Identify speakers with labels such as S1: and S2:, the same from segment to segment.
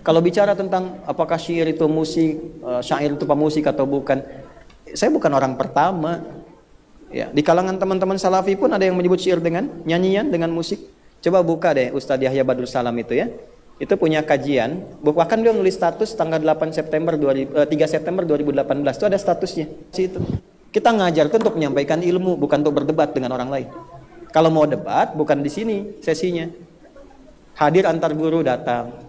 S1: Kalau bicara tentang apakah syair itu musik, syair itu pemusik atau bukan, saya bukan orang pertama. Ya, di kalangan teman-teman salafi pun ada yang menyebut syair dengan nyanyian, dengan musik. Coba buka deh Ustadz Yahya Badrul Salam itu ya. Itu punya kajian, bahkan dia nulis status tanggal 3 September 2018, itu ada statusnya. Situ. Kita ngajar itu untuk menyampaikan ilmu, bukan untuk berdebat dengan orang lain. Kalau mau debat, bukan di sini sesinya. Hadir antar guru datang.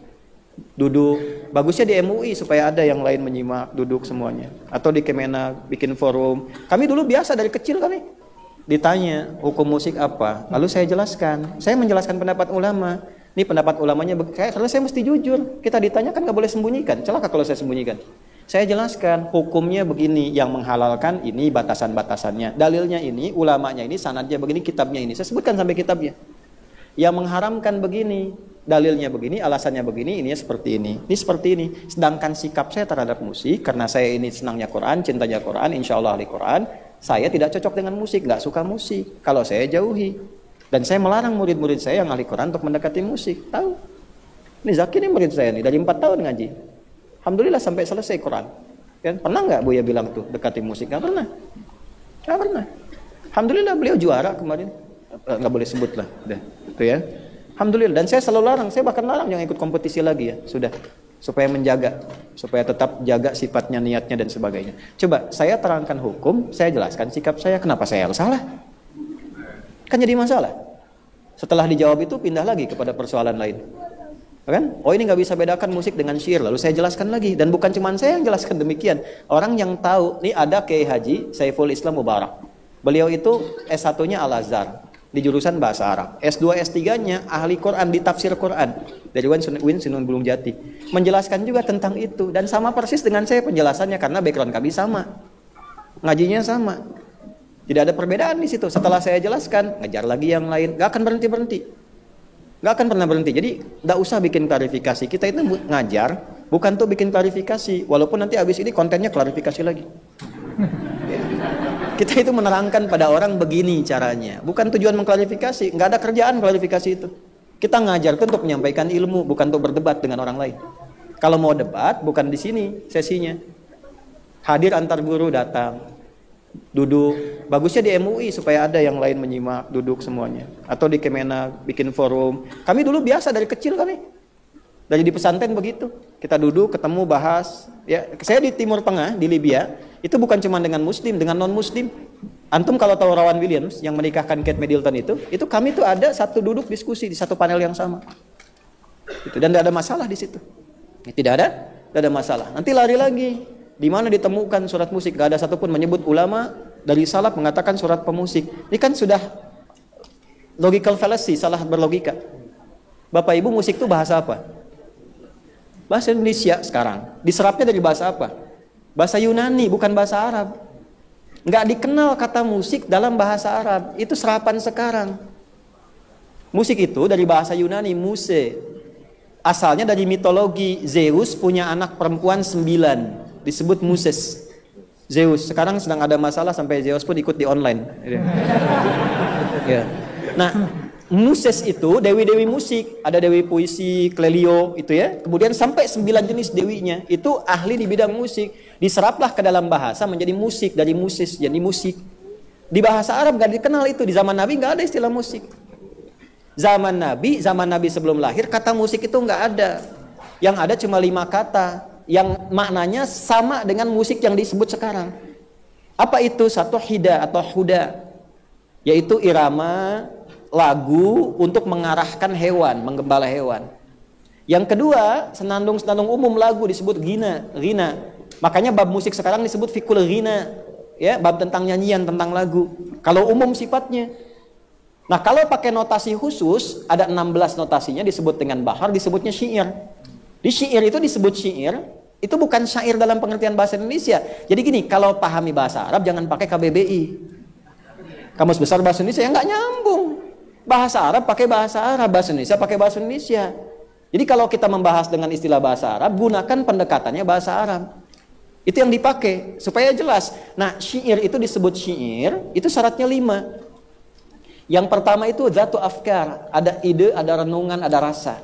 S1: Duduk, bagusnya di MUI supaya ada yang lain menyimak, duduk semuanya. Atau di Kemenak bikin forum. Kami dulu biasa dari kecil kami ditanya hukum musik apa, lalu saya jelaskan. Saya menjelaskan pendapat ulama. Ini pendapat ulamanya, karena saya mesti jujur. Kita ditanya kan nggak boleh sembunyikan. Celaka kalau saya sembunyikan. Saya jelaskan hukumnya begini, yang menghalalkan ini batasan-batasannya. Dalilnya ini, ulamanya ini, sanadnya begini, kitabnya ini. Saya sebutkan sampai kitabnya. Yang mengharamkan begini, dalilnya begini, alasannya begini, ini seperti ini. Ini seperti ini. Sedangkan sikap saya terhadap musik, karena saya ini senangnya Quran, cintanya Quran, insya Allah ahli Quran, saya tidak cocok dengan musik, nggak suka musik. Kalau saya jauhi. Dan saya melarang murid-murid saya yang ahli Quran untuk mendekati musik. Tahu? Ini Zaki ini murid saya nih, dari 4 tahun ngaji. Alhamdulillah sampai selesai Quran. Kan? Pernah nggak Buya bilang tuh dekati musik? Nggak pernah. Nggak pernah. Alhamdulillah beliau juara kemarin. Nggak boleh sebut lah. Udah. Itu ya. Alhamdulillah. Dan saya selalu larang. Saya bahkan larang yang ikut kompetisi lagi ya. Sudah. Supaya menjaga. Supaya tetap jaga sifatnya, niatnya dan sebagainya. Coba saya terangkan hukum. Saya jelaskan sikap saya. Kenapa saya harus salah? Kan jadi masalah. Setelah dijawab itu pindah lagi kepada persoalan lain. Kan? Oh ini nggak bisa bedakan musik dengan syair. Lalu saya jelaskan lagi. Dan bukan cuma saya yang jelaskan demikian. Orang yang tahu. Ini ada Kiai Haji Saiful Islam Mubarak. Beliau itu S1-nya Al-Azhar. Di jurusan bahasa Arab. S2, S3-nya ahli Quran, di tafsir Quran. Dari Win Sinun Bulung Jati. Menjelaskan juga tentang itu. Dan sama persis dengan saya penjelasannya. Karena background kami sama. Ngajinya sama. Tidak ada perbedaan di situ. Setelah saya jelaskan, ngejar lagi yang lain. Gak akan berhenti-berhenti. Gak akan pernah berhenti. Jadi gak usah bikin klarifikasi. Kita itu ngajar, bukan tuh bikin klarifikasi. Walaupun nanti habis ini kontennya klarifikasi lagi. Kita itu menerangkan pada orang begini caranya. Bukan tujuan mengklarifikasi. Gak ada kerjaan klarifikasi itu. Kita ngajar itu untuk menyampaikan ilmu, bukan untuk berdebat dengan orang lain. Kalau mau debat, bukan di sini sesinya. Hadir antar guru datang. Duduk, bagusnya di MUI supaya ada yang lain menyimak, duduk semuanya. Atau di Kemenak bikin forum. Kami dulu biasa dari kecil kami. Dari di pesantren begitu. Kita duduk, ketemu, bahas. Ya, saya di Timur Tengah, di Libya, itu bukan cuma dengan muslim, dengan non-muslim. Antum kalau tahu Rowan Williams yang menikahkan Kate Middleton itu kami tuh ada satu duduk diskusi di satu panel yang sama. Itu, dan tidak ada masalah di situ. Tidak ada masalah. Nanti lari lagi. Di mana ditemukan surat musik? Gak ada satupun menyebut ulama dari salaf mengatakan surat pemusik. Ini kan sudah logical fallacy, salah berlogika. Bapak Ibu, musik itu bahasa apa? Bahasa Indonesia sekarang. Diserapnya dari bahasa apa? Bahasa Yunani, bukan bahasa Arab. Gak dikenal kata musik dalam bahasa Arab. Itu serapan sekarang. Musik itu dari bahasa Yunani, muse. Asalnya dari mitologi. Zeus punya anak perempuan 9. Disebut Muses, Zeus. Sekarang sedang ada masalah sampai Zeus pun ikut di online. Ya. Nah, Muses itu dewi-dewi musik. Ada dewi puisi, Clelio itu ya. Kemudian sampai 9 jenis dewinya. Itu ahli di bidang musik. Diseraplah ke dalam bahasa menjadi musik. Dari Muses jadi musik. Di bahasa Arab gak dikenal itu. Di zaman Nabi gak ada istilah musik. Zaman Nabi sebelum lahir kata musik itu gak ada. Yang ada cuma 5 kata. Yang maknanya sama dengan musik yang disebut sekarang. Apa itu? Satu hida atau huda, yaitu irama lagu untuk mengarahkan hewan, menggembala hewan. Yang kedua, senandung-senandung umum lagu disebut ghina. Makanya bab musik sekarang disebut fikul ghina, ya, bab tentang nyanyian, tentang lagu. Kalau umum sifatnya. Nah, kalau pakai notasi khusus, ada 16 notasinya disebut dengan bahar, disebutnya syair. Di syair itu disebut syair, itu bukan syair dalam pengertian bahasa Indonesia. Jadi gini, kalau pahami bahasa Arab jangan pakai KBBI. Kamus Besar Bahasa Indonesia nggak nyambung. Bahasa Arab pakai bahasa Arab, bahasa Indonesia pakai bahasa Indonesia. Jadi kalau kita membahas dengan istilah bahasa Arab, gunakan pendekatannya bahasa Arab. Itu yang dipakai supaya jelas. Nah, syair itu disebut syair, itu syaratnya 5. Yang pertama itu zatu afkar, ada ide, ada renungan, ada rasa.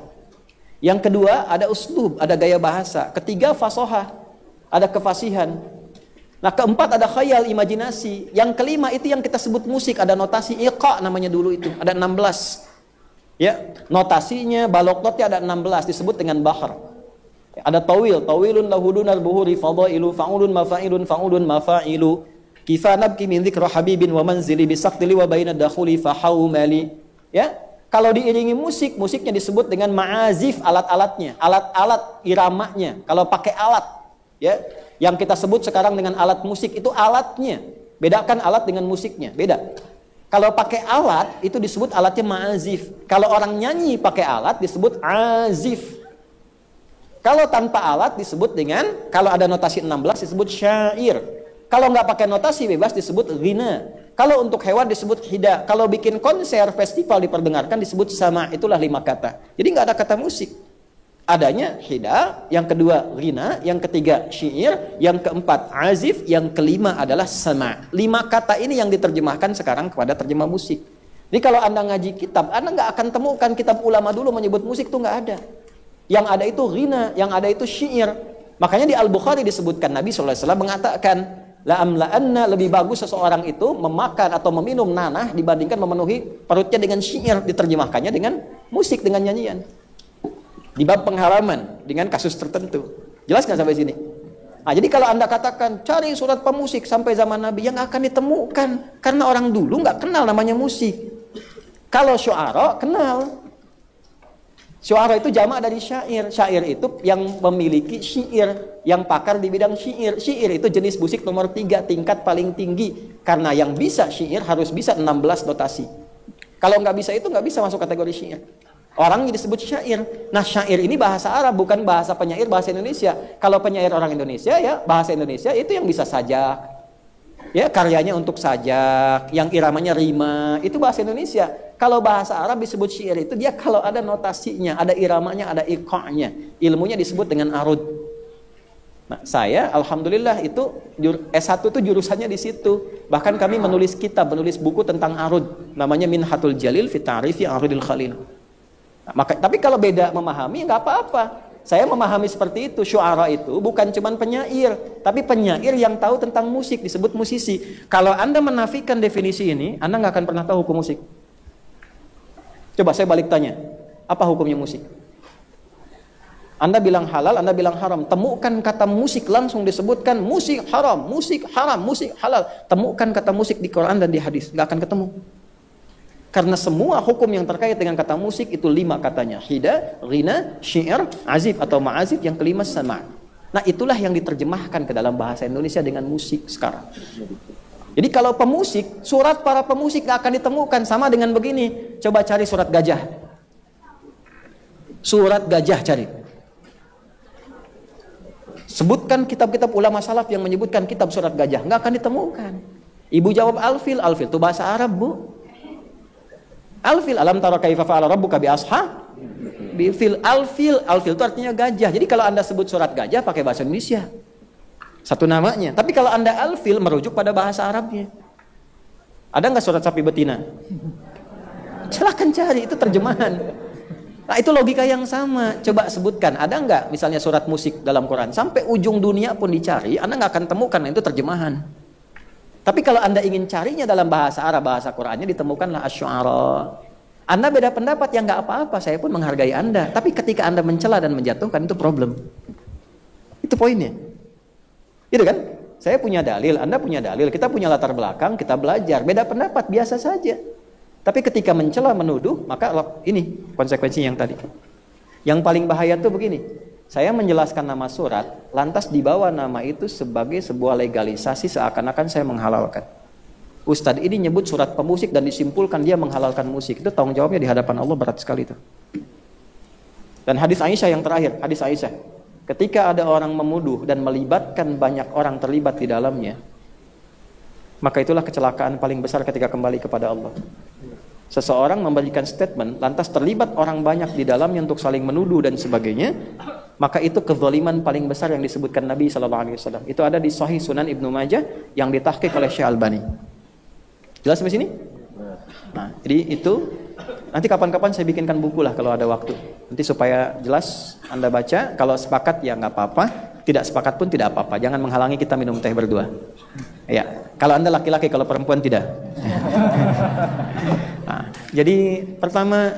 S1: Yang kedua ada uslub, ada gaya bahasa. Ketiga fasohah, ada kefasihan. Nah keempat ada khayal, imajinasi. Yang kelima itu yang kita sebut musik, ada notasi iqa namanya dulu itu, ada 16. Ya, notasinya, balokotnya ada 16 disebut dengan bahar. Ada tawil, tawilun lahudunal buhuri fadailu fa'ulun mafa'ilun fa'ulun mafa'ilu kifa nabki min dzikra habibin wa manzili bisaqtili wa baina dakhuli fahaumali. Ya, kalau diiringi musik, musiknya disebut dengan ma'azif, alat-alatnya, alat-alat iramanya. Kalau pakai alat, ya, yang kita sebut sekarang dengan alat musik itu alatnya. Bedakan alat dengan musiknya, beda. Kalau pakai alat itu disebut alatnya ma'azif. Kalau orang nyanyi pakai alat disebut azif. Kalau tanpa alat disebut dengan, kalau ada notasi 16 disebut syair. Kalau nggak pakai notasi bebas disebut ghina. Kalau untuk hewan disebut hida. Kalau bikin konser, festival diperdengarkan disebut sama. Itulah 5 kata. Jadi nggak ada kata musik. Adanya hida, yang kedua ghina, yang ketiga syair, yang keempat azif, yang kelima adalah sama. 5 kata ini yang diterjemahkan sekarang kepada terjemah musik. Jadi kalau Anda ngaji kitab, Anda nggak akan temukan kitab ulama dulu menyebut musik itu nggak ada. Yang ada itu ghina, yang ada itu syair. Makanya di Al-Bukhari disebutkan Nabi SAW mengatakan, la'amla'anna, lebih bagus seseorang itu memakan atau meminum nanah dibandingkan memenuhi perutnya dengan syair. Diterjemahkannya dengan musik, dengan nyanyian. Di bab pengharaman dengan kasus tertentu. Jelas nggak sampai sini? Nah, jadi kalau Anda katakan cari surat pemusik sampai zaman Nabi, yang akan ditemukan karena orang dulu nggak kenal namanya musik. Kalau syu'ara kenal. Syu'ara itu jamak dari syair. Syair itu yang memiliki syair, yang pakar di bidang syair. Syair itu jenis musik nomor 3, tingkat paling tinggi. Karena yang bisa syair harus bisa 16 notasi. Kalau nggak bisa itu nggak bisa masuk kategori syair. Orang disebut syair. Nah syair ini bahasa Arab, bukan bahasa penyair bahasa Indonesia. Kalau penyair orang Indonesia ya bahasa Indonesia itu yang bisa sajak. Ya, karyanya untuk sajak, yang iramanya rima, itu bahasa Indonesia. Kalau bahasa Arab disebut syair itu dia kalau ada notasinya, ada iramanya, ada iqa'nya. Ilmunya disebut dengan arud. Nah, saya alhamdulillah itu S1 itu jurusannya di situ. Bahkan kami menulis kitab, menulis buku tentang arud. Namanya Minhatul Jalil fi Ta'rifi Arudil Khalil. Nah, tapi kalau beda memahami nggak apa-apa. Saya memahami seperti itu. Syu'ara itu bukan cuma penyair, tapi penyair yang tahu tentang musik, disebut musisi. Kalau Anda menafikan definisi ini, Anda nggak akan pernah tahu hukum musik. Coba saya balik tanya, apa hukumnya musik? Anda bilang halal, Anda bilang haram. Temukan kata musik, langsung disebutkan musik haram, musik haram, musik halal. Temukan kata musik di Quran dan di hadis, nggak akan ketemu. Karena semua hukum yang terkait dengan kata musik itu 5 katanya. Hida, ghina, syair, azif atau ma'azif, yang kelima sama. Nah itulah yang diterjemahkan ke dalam bahasa Indonesia dengan musik sekarang. Jadi kalau pemusik, surat para pemusik gak akan ditemukan. Sama dengan begini, coba cari surat gajah. Surat gajah cari. Sebutkan kitab-kitab ulama salaf yang menyebutkan kitab surat gajah. Gak akan ditemukan. Ibu jawab alfil, alfil itu bahasa Arab bu. Alfil, alam tara kaifa fa'ala rabbuka bi fil alfil, alfil itu artinya gajah. Jadi kalau Anda sebut surat gajah pakai bahasa Indonesia. Satu namanya. Tapi kalau Anda alfil merujuk pada bahasa Arabnya. Ada nggak surat sapi betina? Silakan cari, itu terjemahan. Nah, itu logika yang sama. Coba sebutkan, ada nggak misalnya surat musik dalam Quran? Sampai ujung dunia pun dicari, Anda nggak akan temukan, itu terjemahan. Tapi kalau Anda ingin carinya dalam bahasa Arab, bahasa Qurannya, ditemukanlah asy-syu'ara. Anda beda pendapat, yang nggak apa-apa, saya pun menghargai Anda. Tapi ketika Anda mencela dan menjatuhkan, itu problem. Itu poinnya. Gitu kan? Saya punya dalil, Anda punya dalil, kita punya latar belakang, kita belajar. Beda pendapat, biasa saja. Tapi ketika mencela, menuduh, maka ini konsekuensi yang tadi. Yang paling bahaya tuh begini. Saya menjelaskan nama surat, lantas dibawa nama itu sebagai sebuah legalisasi seakan-akan saya menghalalkan. Ustadz ini nyebut surat pemusik dan disimpulkan dia menghalalkan musik. Itu tanggung jawabnya di hadapan Allah berat sekali itu. Dan hadis Aisyah yang terakhir, hadis Aisyah. Ketika ada orang memuduh dan melibatkan banyak orang terlibat di dalamnya, maka itulah kecelakaan paling besar ketika kembali kepada Allah. Seseorang memberikan statement, lantas terlibat orang banyak di dalamnya untuk saling menuduh dan sebagainya, maka itu kezaliman paling besar yang disebutkan Nabi SAW. Itu ada di Sahih Sunan Ibnu Majah yang ditahqiq oleh Syekh Albani. Jelas sampai sini? Nah, jadi itu Nanti kapan-kapan saya bikinkan buku lah kalau ada waktu. Nanti supaya jelas Anda baca. Kalau sepakat ya nggak apa-apa. Tidak sepakat pun tidak apa-apa. Jangan menghalangi kita minum teh berdua. Ya, kalau Anda laki-laki, kalau perempuan tidak. Nah, jadi pertama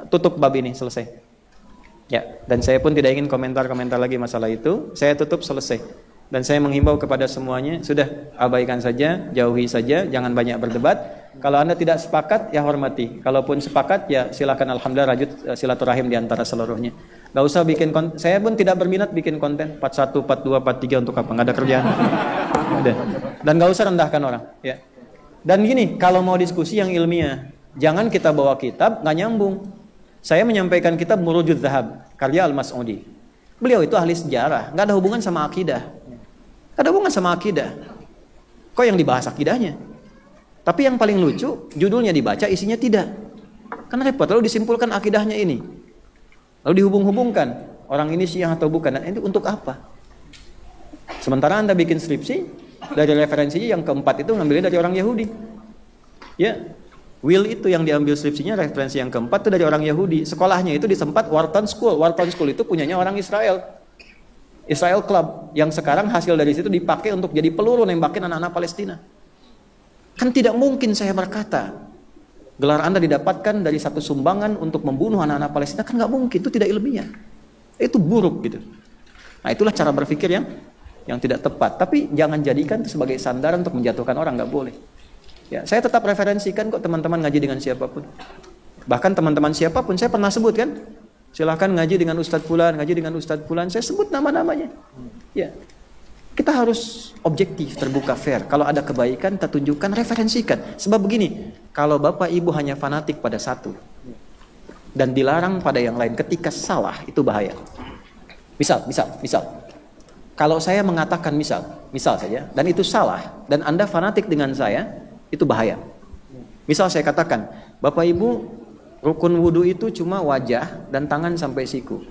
S1: tutup bab ini, selesai. Ya, dan saya pun tidak ingin komentar-komentar lagi masalah itu. Saya tutup, selesai. Dan saya menghimbau kepada semuanya, sudah abaikan saja, jauhi saja, jangan banyak berdebat. Kalau Anda tidak sepakat, ya hormati. Kalaupun sepakat, ya silakan alhamdulillah rajut silaturahim di antara seluruhnya. Gak usah bikin konten. Saya pun tidak berminat bikin konten 41, 42, 43 untuk apa? Gak ada kerjaan. Dan gak usah rendahkan orang. Ya. Dan gini, kalau mau diskusi yang ilmiah, jangan kita bawa kitab gak nyambung. Saya menyampaikan kitab Murujud Zahab, karya Al-Mas'udi. Beliau itu ahli sejarah, gak ada hubungan sama akidah. Gak ada hubungan sama akidah. Kok yang dibahas akidahnya? Tapi yang paling lucu, judulnya dibaca, isinya tidak. Kan repot, lalu disimpulkan akidahnya ini. Lalu dihubung-hubungkan, orang ini Syiah atau bukan. Dan itu untuk apa? Sementara Anda bikin skripsi, dari referensinya yang keempat itu ngambilnya dari orang Yahudi. Ya, Will itu yang diambil skripsinya, referensi yang keempat itu dari orang Yahudi. Sekolahnya itu di tempat Wharton School. Wharton School itu punyanya orang Israel. Israel Club, yang sekarang hasil dari situ dipakai untuk jadi peluru nembakin anak-anak Palestina. Kan tidak mungkin saya berkata, gelar Anda didapatkan dari satu sumbangan untuk membunuh anak-anak Palestina, kan nggak mungkin, itu tidak ilmiah. Itu buruk gitu. Nah, itulah cara berpikir yang tidak tepat. Tapi jangan jadikan itu sebagai sandaran untuk menjatuhkan orang, nggak boleh. Ya, saya tetap referensikan kok teman-teman ngaji dengan siapapun. Bahkan teman-teman siapapun saya pernah sebut kan, silahkan ngaji dengan Ustadz Fulan, ngaji dengan Ustadz Fulan, saya sebut nama-namanya. Ya, kita harus objektif, terbuka, fair. Kalau ada kebaikan, kita tunjukkan, referensikan. Sebab begini, kalau Bapak Ibu hanya fanatik pada satu dan dilarang pada yang lain ketika salah, itu bahaya. Misal. Kalau saya mengatakan misal saja, dan itu salah, dan Anda fanatik dengan saya, itu bahaya. Misal saya katakan, Bapak Ibu, rukun wudu itu cuma wajah dan tangan sampai siku.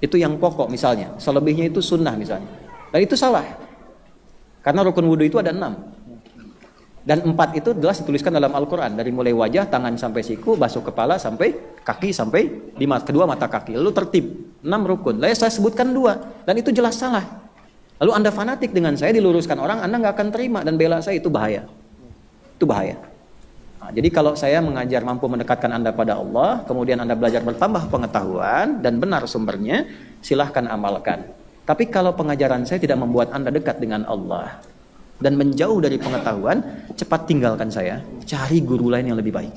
S1: Itu yang pokok misalnya, selebihnya itu sunnah misalnya. Dan itu salah. Karena rukun wudu itu ada 6. Dan 4 itu jelas dituliskan dalam Al-Quran. Dari mulai wajah, tangan sampai siku, basuh kepala sampai kaki, sampai kedua mata kaki. Lalu tertib, 6 rukun. Lalu saya sebutkan 2. Dan itu jelas salah. Lalu Anda fanatik dengan saya, diluruskan orang, Anda gak akan terima. Dan bela saya, itu bahaya. Itu bahaya. Nah, jadi kalau saya mengajar mampu mendekatkan Anda pada Allah, kemudian Anda belajar bertambah pengetahuan, dan benar sumbernya, silahkan amalkan. Tapi kalau pengajaran saya tidak membuat Anda dekat dengan Allah dan menjauh dari pengetahuan, cepat tinggalkan saya, cari guru lain yang lebih baik.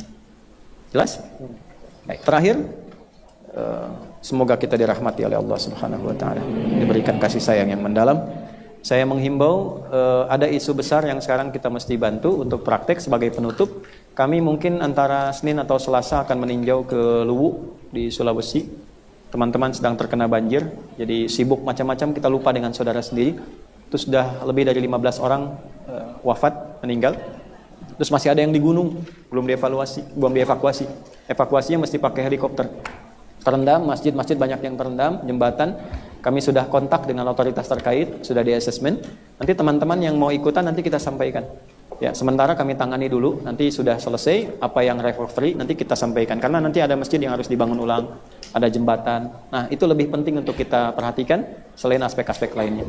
S1: Jelas? Baik, terakhir, semoga kita dirahmati oleh Allah Subhanahu wa taala, diberikan kasih sayang yang mendalam. Saya menghimbau, ada isu besar yang sekarang kita mesti bantu untuk praktek. Sebagai penutup, kami mungkin antara Senin atau Selasa akan meninjau ke Luwu di Sulawesi. Teman-teman sedang terkena banjir, jadi sibuk macam-macam, kita lupa dengan saudara sendiri. Itu sudah lebih dari 15 orang wafat, meninggal. Terus masih ada yang di gunung, belum dievakuasi. Evakuasinya mesti pakai helikopter. Terendam, masjid-masjid banyak yang terendam, jembatan. Kami sudah kontak dengan otoritas terkait, sudah di assessment. Nanti teman-teman yang mau ikutan nanti kita sampaikan. Ya, sementara kami tangani dulu, nanti sudah selesai apa yang recovery nanti kita sampaikan. Karena nanti ada masjid yang harus dibangun ulang, ada jembatan. Nah, itu lebih penting untuk kita perhatikan selain aspek-aspek lainnya.